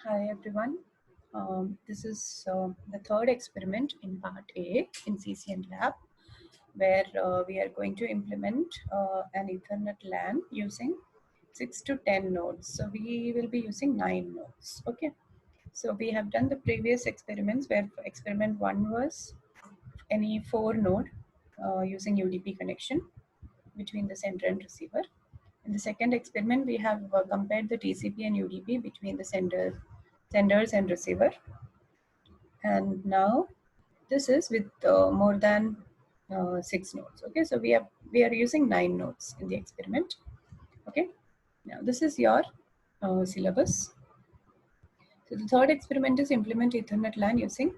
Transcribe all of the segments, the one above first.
Hi everyone. This is the third experiment in part A in CCN Lab, where we are going to implement an Ethernet LAN using 6 to 10 nodes. So we will be using 9 nodes. Okay. So we have done the previous experiments where experiment 1 was any 4 node using UDP connection between the sender and receiver. In the second experiment, we have compared the TCP and UDP between the senders and receiver. And now this is with more than 6 nodes. Okay, so we are using 9 nodes in the experiment. Okay, now this is your syllabus. So the third experiment is implement Ethernet LAN using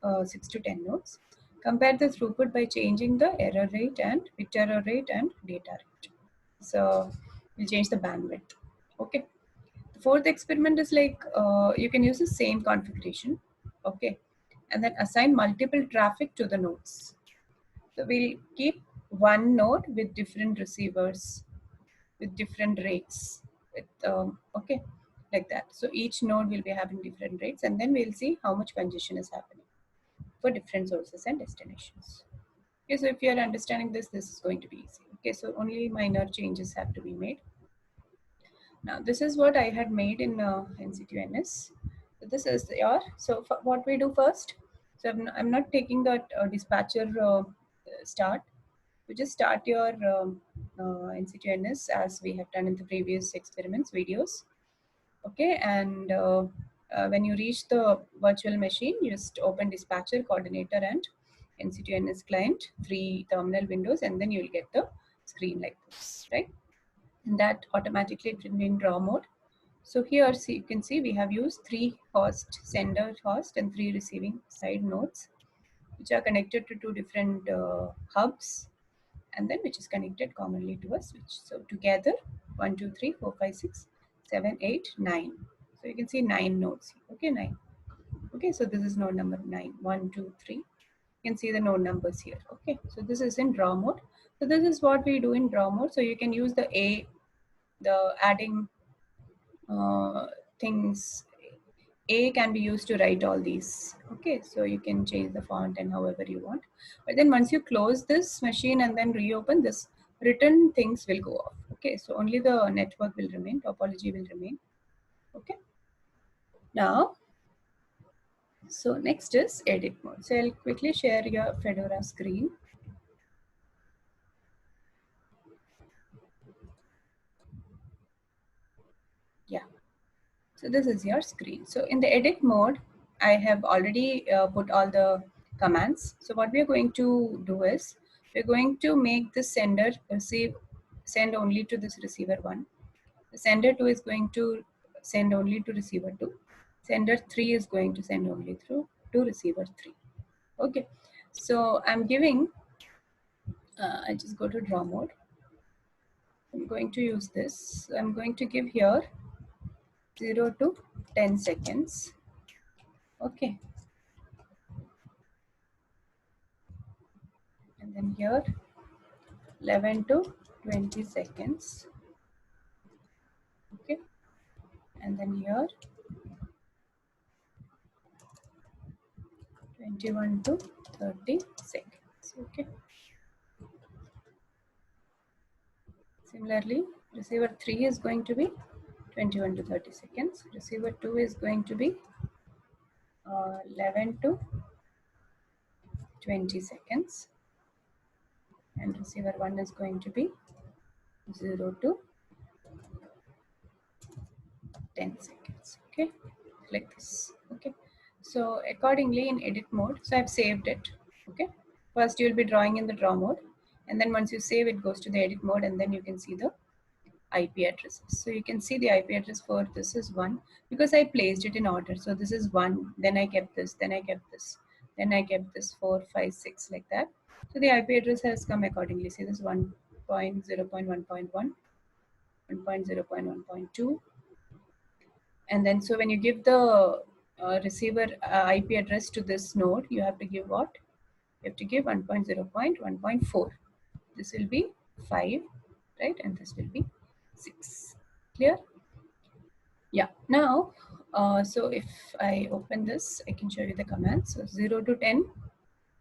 6 to 10 nodes. Compare the throughput by changing the error rate and bit error rate and data rate. So we'll change the bandwidth. Okay. The fourth experiment is like you can use the same configuration. Okay. And then assign multiple traffic to the nodes. So we'll keep one node with different receivers with different rates. Okay, like that. So each node will be having different rates, and then we'll see how much congestion is happening for different sources and destinations. Okay, so if you are understanding this, this is going to be easy. Okay, so only minor changes have to be made. Now, this is what I had made in NCTUns. So this is your, so what we do first, so I'm not taking that dispatcher start. We just start your NCTUns as we have done in the previous experiments videos. Okay, and when you reach the virtual machine, you just open dispatcher, coordinator, and NCTUns client, 3 terminal windows, and then you'll get the screen like this, right? And that automatically it will be in draw mode. So here, see, you can see we have used 3 host, sender host, and 3 receiving side nodes, which are connected to 2 different hubs, and then which is connected commonly to a switch. So together, 1, 2, 3, 4, 5, 6, 7, 8, 9. So you can see 9 nodes. Okay, 9. Okay, so this is node number 9. 1, 2, 3. You can see the node numbers here. Okay, so this is in draw mode. So this is what we do in draw mode. So you can use the adding things. A can be used to write all these. Okay, so you can change the font and however you want. But then once you close this machine and then reopen this, written things will go off. Okay, so only the network will remain, topology will remain. Okay, now, so next is edit mode. So I'll quickly share your Fedora screen. Yeah, so this is your screen. So in the edit mode, I have already put all the commands. So what we are going to do is, we're going to make the sender send only to this receiver 1. The sender 2 is going to send only to receiver 2. Sender 3 is going to send only through to receiver 3. Okay, so I'm giving, I just go to draw mode. I'm going to use this. I'm going to give here 0 to 10 seconds. Okay. And then here 11 to 20 seconds. Okay. And then here 21 to 30 seconds. Okay. Similarly, receiver 3 is going to be 21 to 30 seconds. Receiver 2 is going to be 11 to 20 seconds. And receiver 1 is going to be 0 to 10 seconds. Okay, like this. Okay, so accordingly in edit mode, so I've saved it. Okay, first you'll be drawing in the draw mode, and then once you save, it goes to the edit mode, and then you can see the IP addresses. So you can see the IP address for this is 1 because I placed it in order. So this is 1, then I kept this, then I kept this, then I kept this 4, 5, 6 like that. So the IP address has come accordingly. See this 1.0.1.1, 1.0.1.2, and then so when you give the receiver IP address to this node, you have to give what? You have to give 1.0.1.4. This will be 5, right? And this will be 6. Clear? Yeah. Now, So if I open this, I can show you the commands. So 0 to 10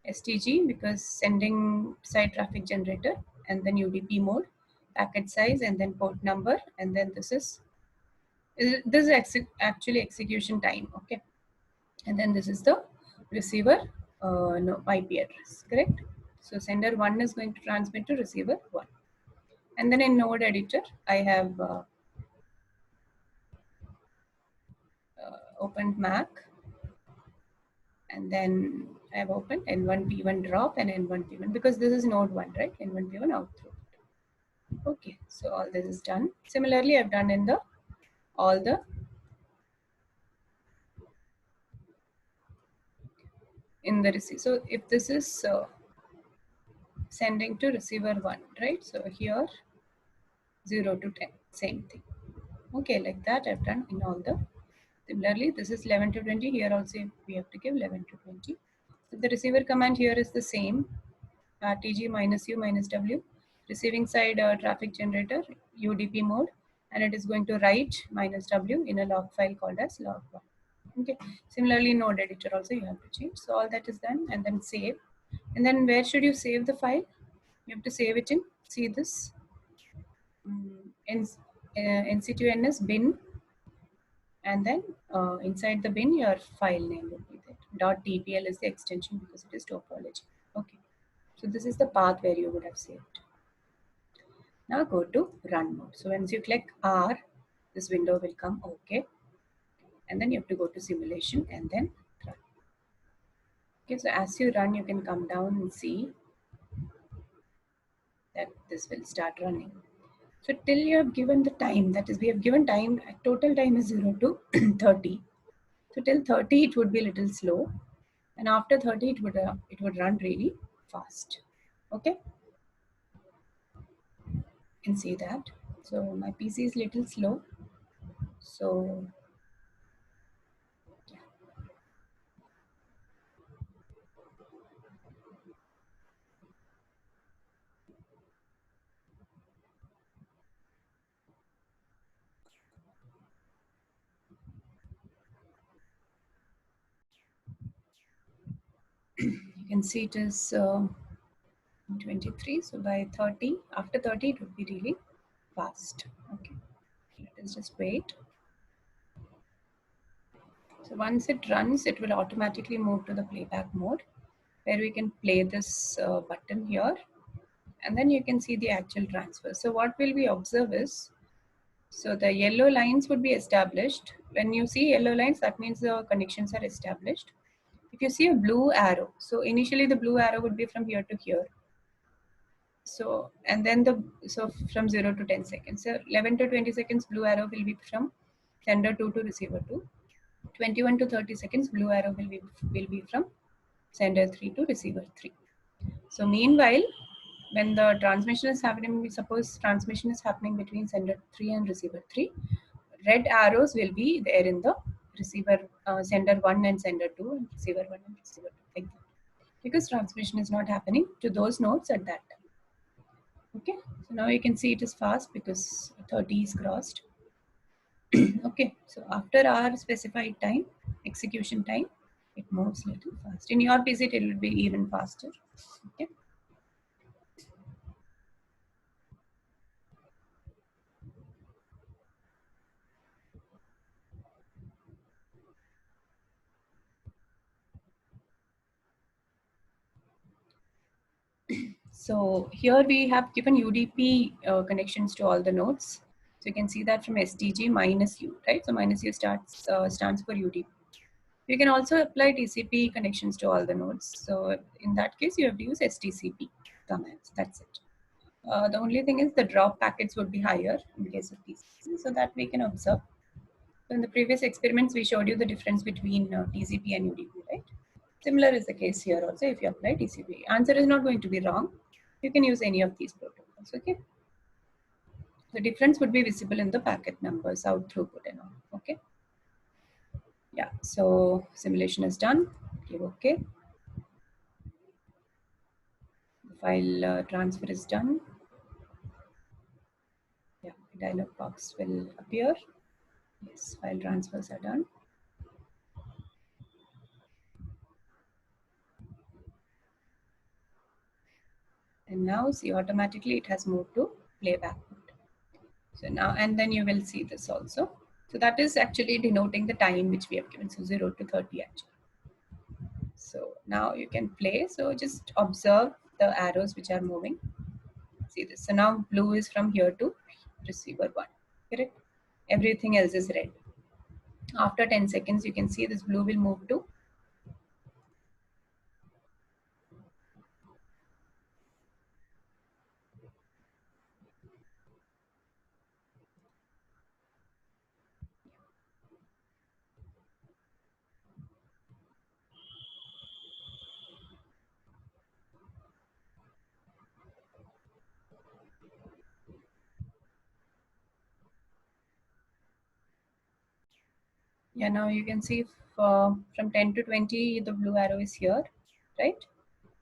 STG because sending side traffic generator, and then UDP mode, packet size, and then port number, and then this is actually execution time. Okay, and then this is the receiver no IP address, correct? So sender 1 is going to transmit to receiver 1, and then in node editor I have opened Mac, and then I have opened N1P1 drop and N1P1 because this is node 1, right? N1P1 out through. Okay, so all this is done. Similarly, I've done in the all the in the receive. So if this is sending to receiver 1, right? So here 0 to 10, same thing. Okay, like that I've done in all the. Similarly, this is 11 to 20. Here also we have to give 11 to 20. So the receiver command here is the same. RTG minus U minus W. Receiving side traffic generator, UDP mode. And it is going to write minus W in a log file called as log1. Okay. Similarly, node editor also you have to change. So all that is done, and then save. And then where should you save the file? You have to save it in, see this, NCTUns bin, and then inside the bin your file name will be there. .tpl is the extension because it is topology. Okay, so this is the path where you would have saved. Now go to run mode. So once you click R, this window will come. Okay, and then you have to go to simulation and then run. Okay, so as you run, you can come down and see that this will start running. So till you have given the time, that is, we have given time, total time is 0 to 30. So till 30, it would be a little slow. And after 30, it would run really fast. Okay, you can see that. So my PC is little slow. So yeah. You can see it is 23. So by 30, after 30, it would be really fast. Okay, let us just wait. So once it runs, it will automatically move to the playback mode, where we can play this button here, and then you can see the actual transfer. So what will we observe is, so the yellow lines would be established. When you see yellow lines, that means the connections are established. If you see a blue arrow, so initially the blue arrow would be from here to here. So, and then so from 0 to 10 seconds. So 11 to 20 seconds, blue arrow will be from sender 2 to receiver 2. 21 to 30 seconds, blue arrow will be from sender 3 to receiver 3. So meanwhile, when the transmission is happening, suppose transmission is happening between sender 3 and receiver 3, red arrows will be there in the receiver, sender 1 and sender 2, and receiver 1 and receiver 2, like that. Because transmission is not happening to those nodes at that time. Okay, so now you can see it is fast because 30 is crossed. Okay, so after our specified time, execution time, it moves a little fast. In your PC, it will be even faster. Okay. So here we have given UDP connections to all the nodes. So you can see that from STG minus U, right? So minus U stands for UDP. You can also apply TCP connections to all the nodes. So in that case, you have to use STCP commands. That's it. The only thing is the drop packets would be higher in case of TCP, so that we can observe. So in the previous experiments, we showed you the difference between TCP and UDP, right? Similar is the case here also if you apply TCP. Answer is not going to be wrong. You can use any of these protocols, okay? The difference would be visible in the packet numbers, out throughput and all, okay? Yeah, so simulation is done. Click OK. The file transfer is done. Yeah, dialog box will appear. Yes, file transfers are done. And now see, automatically it has moved to playback mode. So now, and then you will see this also. So that is actually denoting the time which we have given. So 0 to 30 actually. So now you can play. So just observe the arrows which are moving. See this. So now blue is from here to receiver 1. Correct? Everything else is red. After 10 seconds, you can see this blue will move to yeah. Now you can see from 10 to 20, the blue arrow is here, right?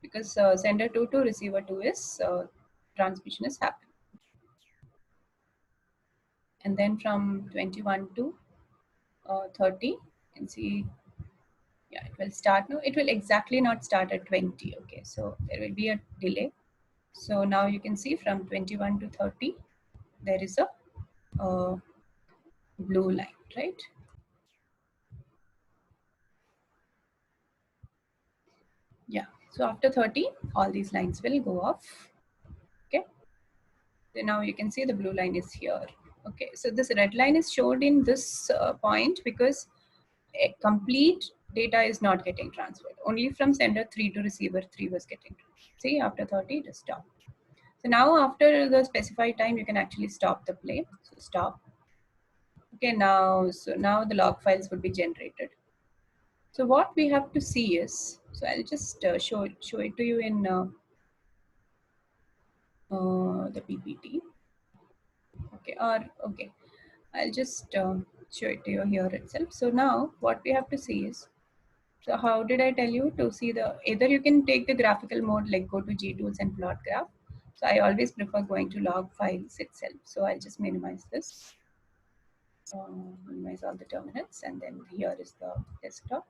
Because sender 2 to receiver 2 is transmission is happening. And then from 21 to 30, you can see, yeah, it will start. No, it will exactly not start at 20. Okay, so there will be a delay. So now you can see from 21 to 30, there is a blue line, right? Yeah. So after 30, all these lines will go off. Okay. So now you can see the blue line is here. Okay. So this red line is showed in this point because a complete data is not getting transferred. Only from sender 3 to receiver 3 was getting transferred. See, after 30, it is stopped. So now after the specified time, you can actually stop the play. So stop. Okay, now, so now the log files would be generated. So what we have to see is, so I'll just show it to you in the PPT. Okay, or okay, I'll just show it to you here itself. So now what we have to see is, so how did I tell you to see the, either you can take the graphical mode, like go to GTools and plot graph. So I always prefer going to log files itself. So I'll just minimize this, minimize all the terminals, and then here is the desktop.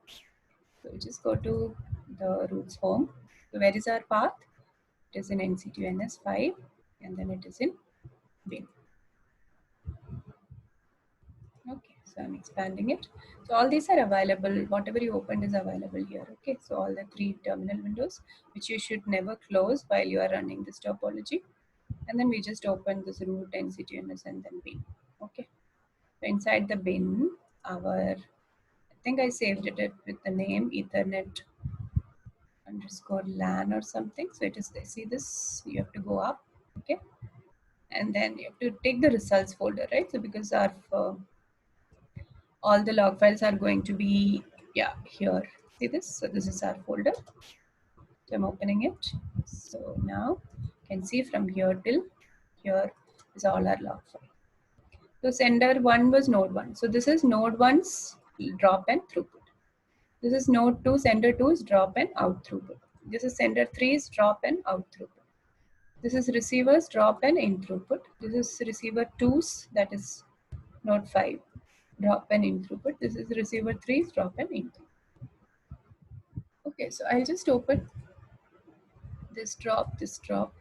So we just go to the roots home. So where is our path? It is in NCTUns 5, and then it is in bin. Okay, so I'm expanding it. So all these are available. Whatever you opened is available here. Okay, so all the 3 terminal windows, which you should never close while you are running this topology. And then we just open this root NCTUns and then bin. Okay, so inside the bin, I think I saved it with the name Ethernet underscore LAN or something. So it is, see this, you have to go up. Okay, and then you have to take the results folder, right? So because our all the log files are going to be, yeah, here. See this? So this is our folder. So I'm opening it. So now you can see from here till here is all our log file. So sender 1 was node 1. So this is node 1's drop and throughput. This is node 2, sender 2's drop and out throughput. This is sender 3's drop and out throughput. This is receiver's drop and in throughput. This is receiver 2's, that is node 5, drop and in throughput. This is receiver 3's drop and in throughput. Okay, so I'll just open this drop, this drop,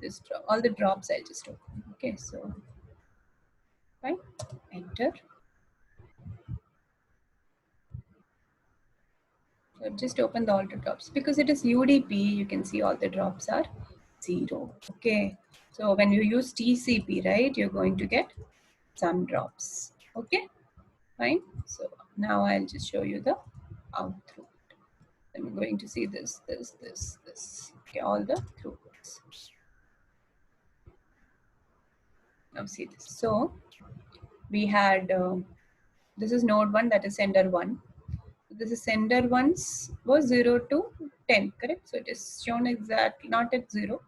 this drop, all the drops I'll just open. Okay, so fine, enter. So just open the all the drops. Because it is UDP, you can see all the drops are 0. Okay, so when you use TCP, right, you're going to get some drops. Okay, fine. So now I'll just show you the out throughput. I'm going to see this. Okay, all the throughputs. Now see this. So we had, this is node 1, that is sender 1. This is sender 1's was 0 to 10, correct? So it is shown exactly, not at 0.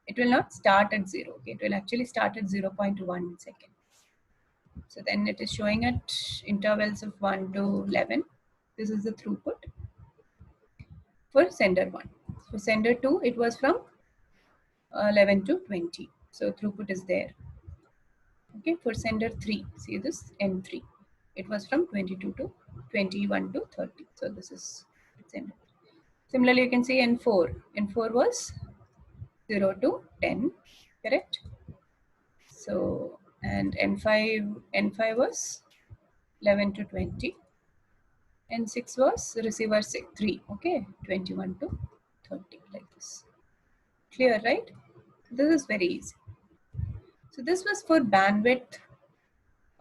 It will not start at 0. Okay? It will actually start at 0.1 second. So then it is showing at intervals of 1 to 11. This is the throughput for sender 1. For sender 2, it was from 11 to 20. So throughput is there. Okay, for sender 3, see this N3. It was from 22 to 21 to 30. So this is sender. Similarly, you can see N4. N4 was 0 to 10, correct? So, and N5 was 11 to 20. N6 was receiver 3, okay, 21 to 30, like this. Clear, right? This is very easy. So this was for bandwidth.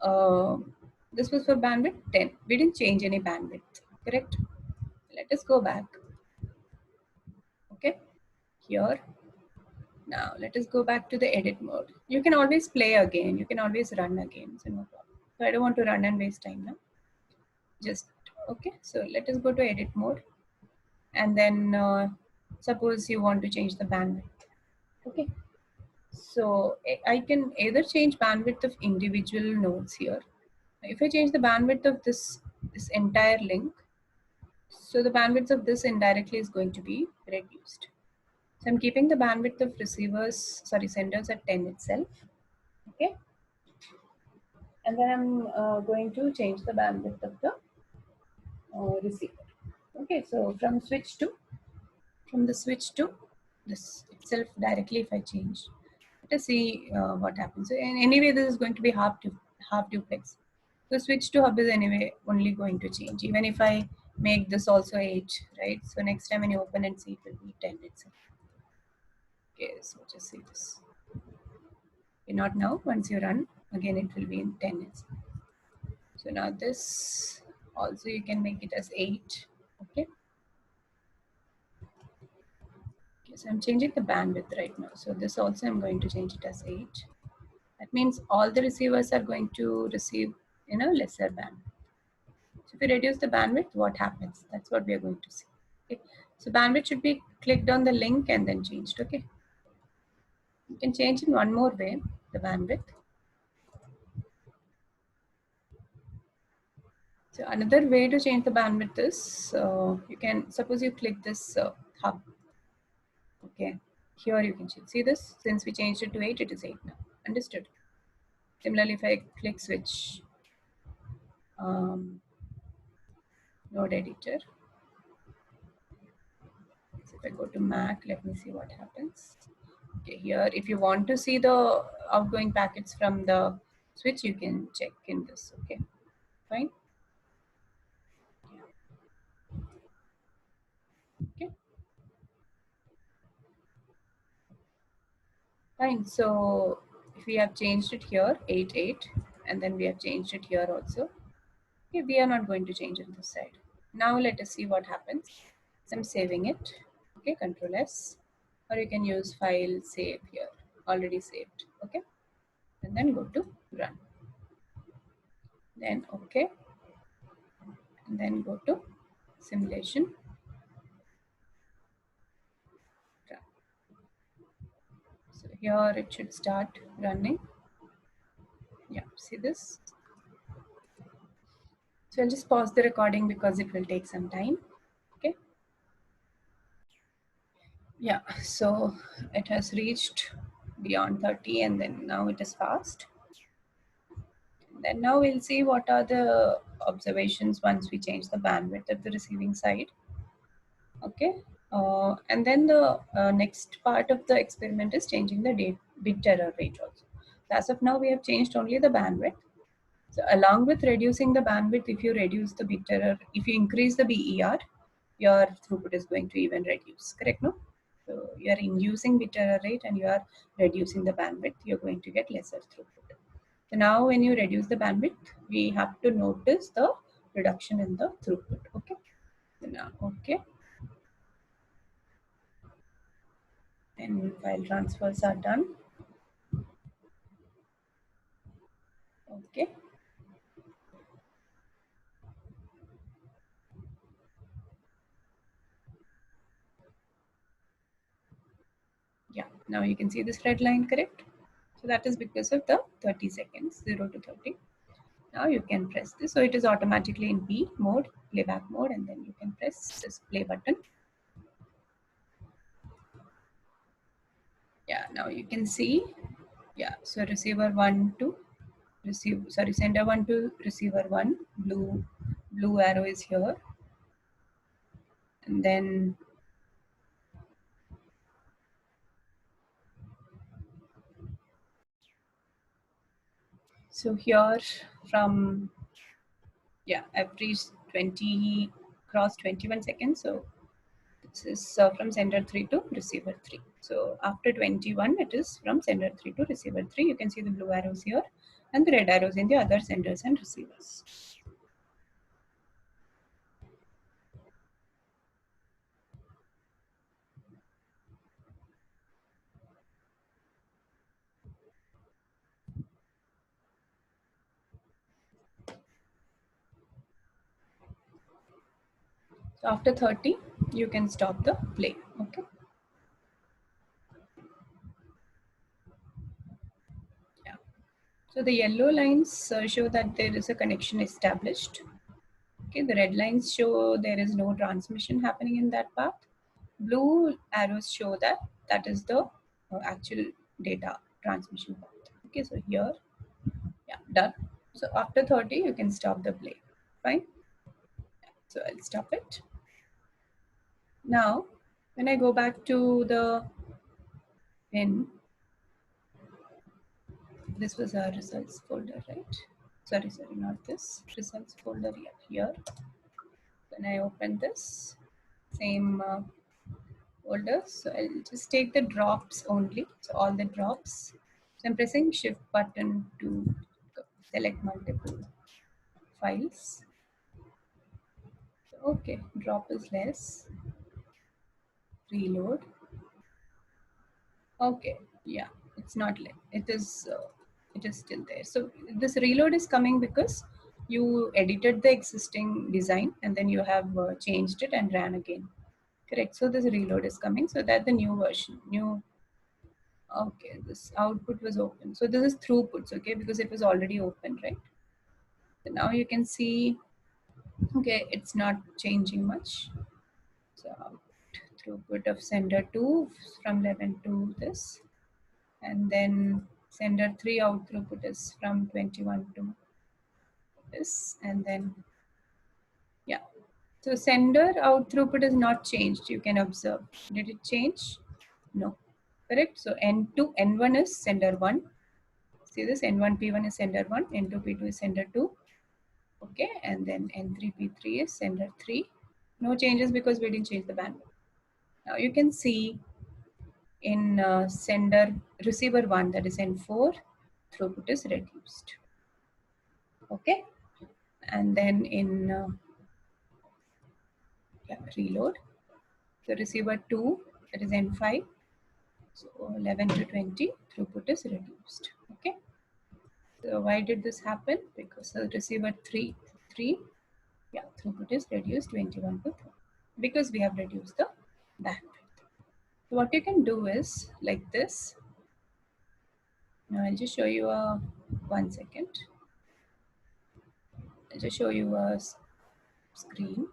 Uh, this was for bandwidth 10. We didn't change any bandwidth, correct? Let us go back. Okay, here. Now let us go back to the edit mode. You can always play again. You can always run again. So no problem. So I don't want to run and waste time now. Just okay. So let us go to edit mode, and then suppose you want to change the bandwidth. Okay. So I can either change bandwidth of individual nodes here. If I change the bandwidth of this entire link, so the bandwidth of this indirectly is going to be reduced. So I'm keeping the bandwidth of senders at 10 itself. Okay. And then I'm going to change the bandwidth of the receiver. Okay. So from the switch to this itself directly, if I change, let us see what happens. So anyway, this is going to be half duplex. So switch to hub is anyway only going to change. Even if I make this also 8, right? So next time when you open and see, it will be 10 itself. Okay, so just see this. Okay, not now. Once you run, again it will be in 10 itself. So now this also you can make it as 8. Okay. Okay, so I'm changing the bandwidth right now. So this also I'm going to change it as 8. That means all the receivers are going to receive in a lesser bandwidth. So if you reduce the bandwidth, what happens? That's what we are going to see. Okay. So bandwidth should be clicked on the link and then changed. Okay. You can change in one more way, the bandwidth. So another way to change the bandwidth is you can suppose you click this hub. Okay. Here you can see this. Since we changed it to 8, it is 8 now. Understood? Similarly, if I click switch node editor. So if I go to Mac, let me see what happens. Okay, here, if you want to see the outgoing packets from the switch, you can check in this. Okay, fine. Okay, fine. So if we have changed it here, 8, and then we have changed it here also. Okay, we are not going to change on this side. Now let us see what happens. So I'm saving it. Okay, Control S, or you can use file save here. Already saved. Okay, and then go to run. Then okay, and then go to simulation. Run. So here it should start running. Yeah, see this? So I'll just pause the recording because it will take some time. Okay. Yeah, so it has reached beyond 30 and then now it is fast. Then now we'll see what are the observations once we change the bandwidth at the receiving side. Okay. And then the next part of the experiment is changing the bit error rate also. So as of now, we have changed only the bandwidth. So along with reducing the bandwidth, if you reduce the bit error, if you increase the BER, your throughput is going to even reduce, correct? No? So you are inducing bit error rate and you are reducing the bandwidth, you're going to get lesser throughput. So now when you reduce the bandwidth, we have to notice the reduction in the throughput, okay? So now, okay. And file transfers are done. Okay. Yeah, now you can see this red line, correct? So that is because of the 30 seconds, 0 to 30. Now you can press this. So it is automatically in P mode, playback mode, and then you can press this play button. Yeah, now you can see, yeah, so receiver 1 to sender 1 to receiver 1, blue arrow is here. And then So here from, yeah, I've reached 20, cross 21 seconds. So this is from sender 3 to receiver 3. So after 21, it is from sender 3 to receiver 3. You can see the blue arrows here and the red arrows in the other senders and receivers. So after 30, you can stop the play. Okay. Yeah. So the yellow lines show that there is a connection established. Okay. The red lines show there is no transmission happening in that path. Blue arrows show that that is the actual data transmission path. Okay. So here, yeah, done. So after 30, you can stop the play. Fine. So I'll stop it. Now, when I go back to the pin, this was our results folder, right? Sorry, not this. Results folder here. When I open this, same folder. So I'll just take the drops only. So all the drops. So I'm pressing shift button to select multiple files. So, okay, drop is less. Reload. Okay, yeah, it's not like it is still there. So this reload is coming because you edited the existing design and then you have changed it and ran again. Correct. So this reload is coming so that the new version, okay, this output was open. So this is throughputs, okay, because it was already open, right? So now you can see, okay, it's not changing much. So throughput of sender 2 from 11 to this. And then sender 3 out throughput is from 21 to this. And then, yeah. So sender out throughput is not changed. You can observe. Did it change? No. Correct. So N2, N1 is sender 1. See this, N1 P1 is sender 1, N2 P2 is sender 2. Okay. And then N3 P3 is sender 3. No changes because we didn't change the bandwidth. Now you can see in sender receiver 1, that is N4, throughput is reduced. Okay. And then in reload, the receiver 2, that is N5, so 11 to 20, throughput is reduced. Okay. So why did this happen? Because the receiver 3, yeah, throughput is reduced 21 to 30 because we have reduced the bandwidth. So what you can do is like this. Now I'll just show you a 1 second. I'll just show you a screen.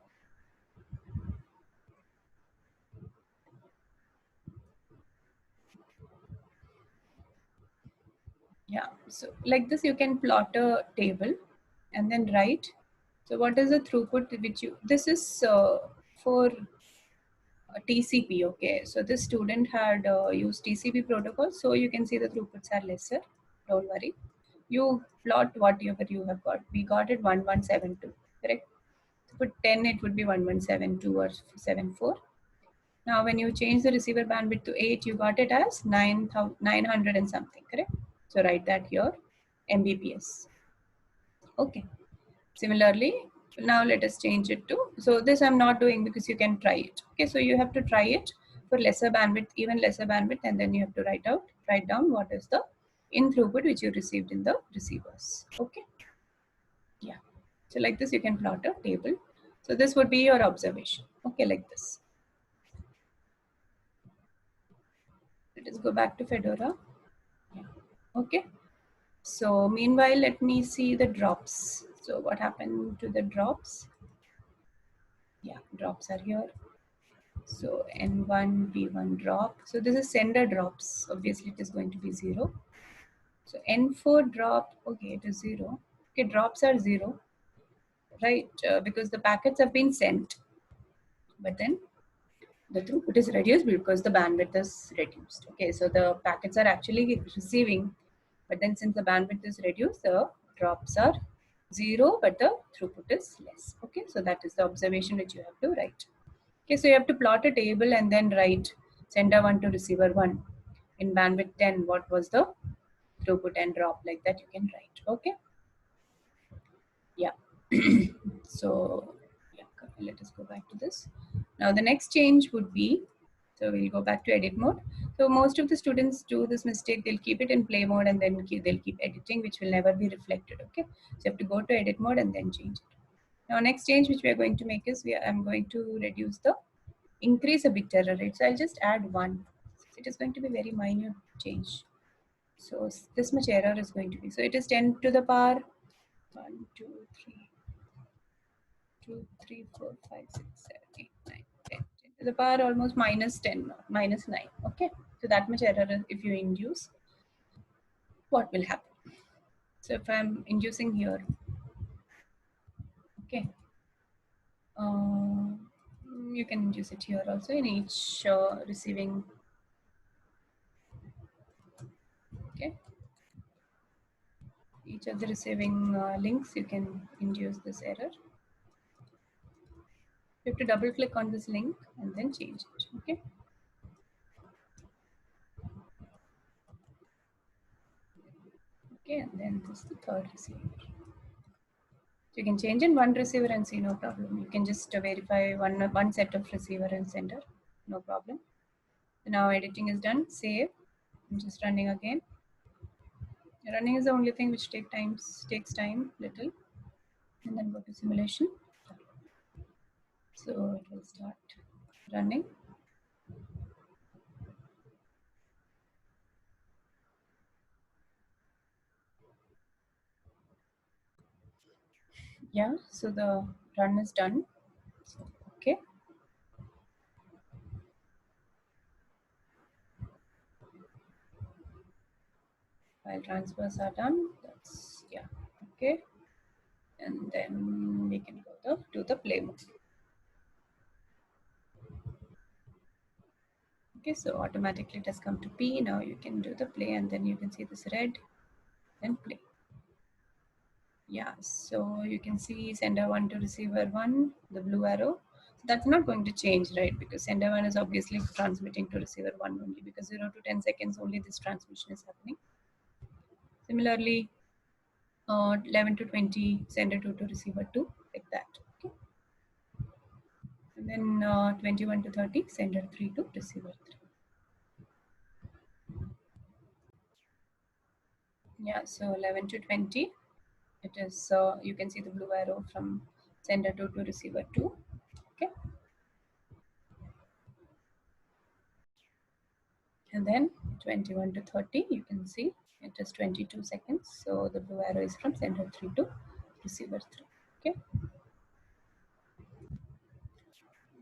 Yeah, so like this, you can plot a table and then write. So what is the throughput which you, this is for TCP, okay. So this student had used TCP protocol, so you can see the throughputs are lesser, don't worry. You plot whatever you have got. We got it 1172, correct? So put 10, it would be 1172 or 74. Now when you change the receiver bandwidth to 8, you got it as 900 and something, correct? So write that here, Mbps. Okay. Similarly, now let us change it to, so this I'm not doing because you can try it. Okay, so you have to try it for lesser bandwidth, even lesser bandwidth, and then you have to write down what is the in throughput which you received in the receivers. Okay. Yeah. So like this, you can plot a table. So this would be your observation. Okay, like this. Let us go back to Fedora. Yeah. Okay. So meanwhile, let me see the drops. So what happened to the drops? Yeah, drops are here. So N1, P1 drop. So this is sender drops. Obviously, it is going to be 0. So N4 drop, okay, it is 0. Okay, drops are 0, right? Because the packets have been sent. But then the throughput is reduced because the bandwidth is reduced. Okay, so the packets are actually receiving, But then since the bandwidth is reduced, the drops are 0, but the throughput is less. Okay, so that is the observation which you have to write. Okay, so you have to plot a table and then write sender 1 to receiver 1. In bandwidth 10, what was the throughput and drop, like that you can write. Okay, yeah. So yeah, let us go back to this. Now the next change would be, so we'll go back to edit mode. So most of the students do this mistake. They'll keep it in play mode and then they'll keep editing, which will never be reflected. Okay, so you have to go to edit mode and then change it. Now next change which we are going to make is I'm going to reduce the increase a bit error rate. So I'll just add 1. It is going to be very minor change. So this much error is going to be. So it is 10 to the power 1, 2, 3, 2, 3, 4, 5, 6, 7, 8, 9, 10. 10 to the power almost minus 10, minus 9. Okay. So that much error if you induce, what will happen? So if I'm inducing here, okay, you can induce it here also in each receiving. Okay, each of the receiving links, you can induce this error. You have to double click on this link and then change it. Okay. Okay, and then this is the third receiver. So you can change in one receiver and see, no problem. You can just verify one set of receiver and sender, no problem. So now editing is done. Save. I'm just running again. Running is the only thing which takes time little, and then go to simulation. So it will start running. Yeah, so the run is done. So, okay. File transfers are done. That's, yeah, okay. And then we can go to the play mode. Okay, so automatically it has come to P. Now you can do the play and then you can see this red and play. Yeah, so you can see sender 1 to receiver 1, the blue arrow. So that's not going to change, right? Because sender 1 is obviously transmitting to receiver 1 only, because 0 to 10 seconds only this transmission is happening. Similarly, 11 to 20, sender 2 to receiver 2, like that. Okay. And then 21 to 30, sender 3 to receiver 3. Yeah, so 11 to 20, it is, you can see the blue arrow from sender 2 to receiver 2. Okay. And then 21 to 30, you can see it is 22 seconds. So the blue arrow is from sender 3 to receiver 3. Okay.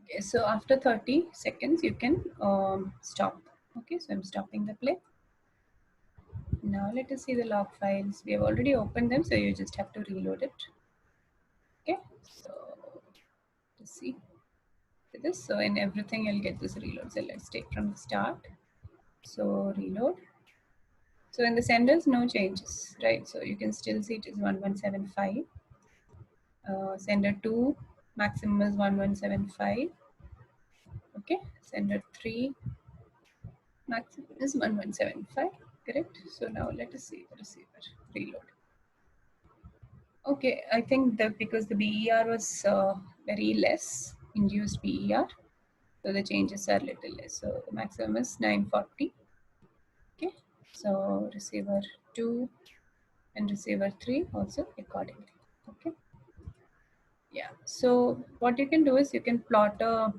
Okay, so after 30 seconds, you can stop. Okay, so I'm stopping the play. Now let us see the log files. We have already opened them, so you just have to reload it. Okay, so let's see this. So in everything, you'll get this reload. So let's take from the start. So reload. So in the senders, no changes, right? So you can still see it is 1175. Sender 2, maximum is 1175. Okay, sender 3, maximum is 1175. Correct. So now let us see the receiver reload. Okay, I think that because the BER was very less, induced BER, so the changes are little less. So the maximum is 940. Okay, so receiver 2 and receiver 3 also accordingly. Okay, yeah. So what you can do is you can plot a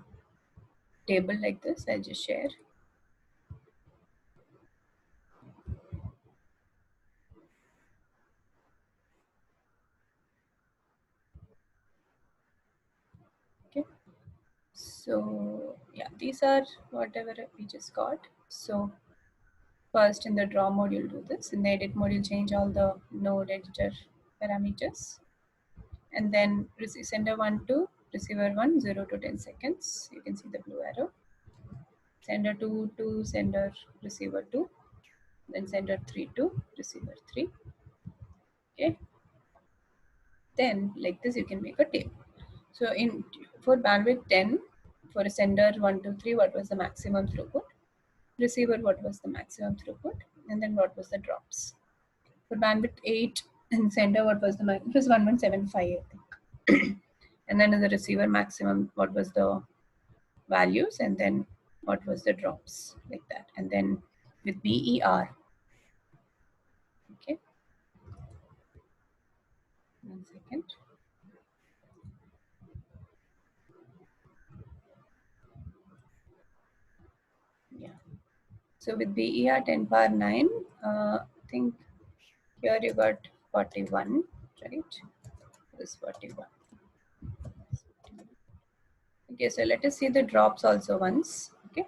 table like this. I'll just share. Okay, so yeah, these are whatever we just got. So first in the draw mode, you'll do this. In the edit mode, you'll change all the node editor parameters. And then sender 1 to receiver 1, 0 to 10 seconds. You can see the blue arrow. Sender 2 to sender receiver 2, then sender 3 to receiver 3. Okay, then like this you can make a table. So in for bandwidth 10, for a sender 1 to 3, what was the maximum throughput? Receiver, what was the maximum throughput? And then what was the drops? For bandwidth 8 and sender, what was the maximum? It was 1175, I think. And then in the receiver maximum, what was the values? And then what was the drops, like that. And then with BER, okay, 1 second. Yeah. So with BER 10 power 9, I think here you got 41, right? This 41. Okay, so let us see the drops also once. Okay.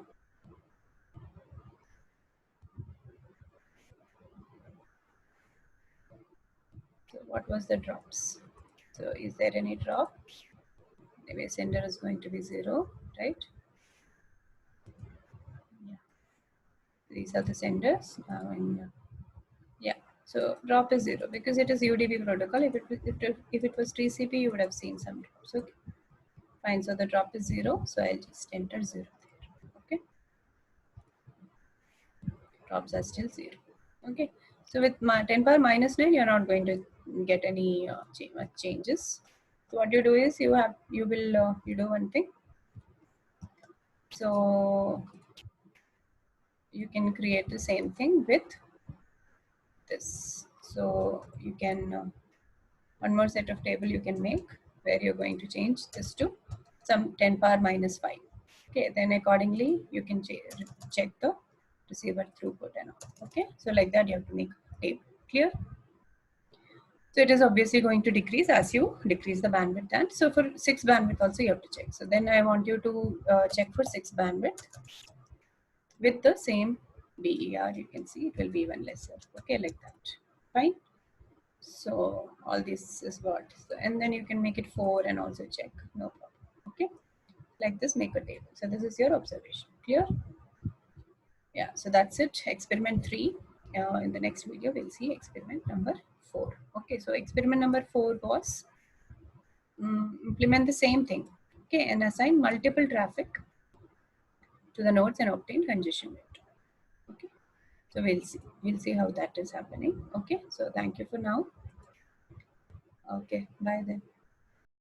So what was the drops? So is there any drop? Maybe sender is going to be 0, right? Yeah. These are the senders. Yeah. So drop is 0 because it is UDP protocol. If it was TCP, you would have seen some drops. Okay. Fine. So the drop is 0. So I'll just enter 0 there. Okay. Drops are still 0. Okay. So with my 10 power minus 9, you're not going to get any much changes. So what you do is you do one thing. So you can create the same thing with this. So you can one more set of table you can make where you're going to change this to some 10 power minus 5. Okay, then accordingly you can check the receiver throughput and all. Okay, so like that you have to make a table. Clear? So it is obviously going to decrease as you decrease the bandwidth. And so for 6 bandwidth also you have to check. So then I want you to check for 6 bandwidth with the same BER. You can see it will be even lesser. Okay, like that. Fine. So all this is what. So, and then you can make it 4 and also check. No problem. Okay, like this, make a table. So this is your observation. Clear? Yeah. So that's it. Experiment 3. In the next video, we'll see experiment number 4. Okay. So experiment number 4 was implement the same thing. Okay, and assign multiple traffic to the nodes and obtain congestion rate. Okay. So we'll see how that is happening. Okay. So thank you for now. Okay. Bye then.